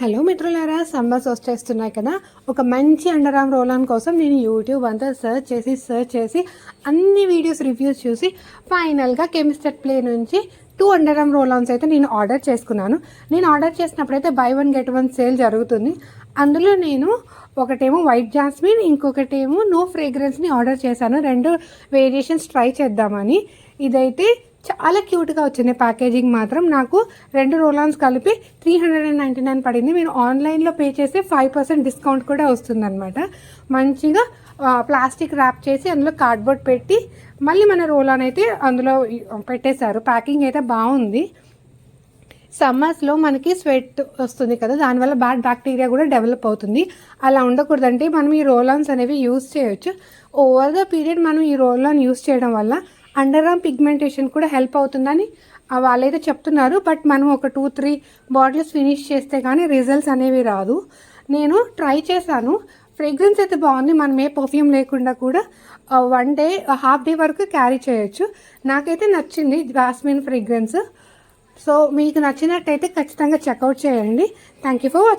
Hello మిత్రులారా, summers వచ్చేస్తున్నాయి కదా. ఒక మంచి అండర్ ఆర్మ్ రోల్ ఆన్ కోసం నేను యూట్యూబ్ అంతా సర్చ్ చేసి అన్ని వీడియోస్ రివ్యూస్ చూసి ఫైనల్గా కెమిస్టెట్ ప్లే నుంచి 2 అండర్ ఆర్మ్ రోల్ ఆన్స్ అయితే నేను ఆర్డర్ చేసుకున్నాను. నేను ఆర్డర్ చేసినప్పుడైతే బై 1 get 1 సేల్ జరుగుతుంది. అందులో నేను ఒకటేమో వైట్ జాస్మిన్, ఇంకొకటేమో నో ఫ్రేగ్రెన్స్ని ఆర్డర్ చేశాను. 2 వేరియేషన్స్ ట్రై చేద్దామని. ఇదైతే చాలా క్యూట్గా వచ్చింది. ప్యాకేజింగ్ మాత్రం నాకు 2 రోలాన్స్ కలిపి 399 పడింది. మీరు ఆన్లైన్లో పే చేస్తే 5% డిస్కౌంట్ కూడా వస్తుందన్నమాట. మంచిగా ప్లాస్టిక్ ర్యాప్ చేసి అందులో కార్డ్బోర్డ్ పెట్టి మళ్ళీ మన రోలాన్ అయితే అందులో పెట్టేశారు. ప్యాకింగ్ అయితే బాగుంది. సమ్మర్స్లో మనకి స్వెట్ వస్తుంది కదా, దానివల్ల బ్యాడ్ బ్యాక్టీరియా కూడా డెవలప్ అవుతుంది. అలా ఉండకూడదంటే మనం ఈ రోలాన్స్ అనేవి యూజ్ చేయొచ్చు. ఓవర్ ద పీరియడ్ మనం ఈ రోలాన్ యూజ్ చేయడం వల్ల అండర్ ఆర్మ్ పిగ్మెంటేషన్ కూడా హెల్ప్ అవుతుందని వాళ్ళైతే చెప్తున్నారు. బట్ మనం ఒక 2-3 బాటిల్స్ ఫినిష్ చేస్తే కానీ రిజల్ట్స్ అనేవి రాదు. నేను ట్రై చేశాను. ఫ్రేగ్రెన్స్ అయితే బాగుంది. మనం ఏ పర్ఫ్యూమ్ లేకుండా కూడా 1 day హాఫ్ డే వరకు క్యారీ చేయొచ్చు. నాకైతే నచ్చింది జాస్మిన్ ఫ్రేగ్రెన్స్. సో మీకు నచ్చినట్టయితే ఖచ్చితంగా చెక్అవుట్ చేయండి. Thank you for watching.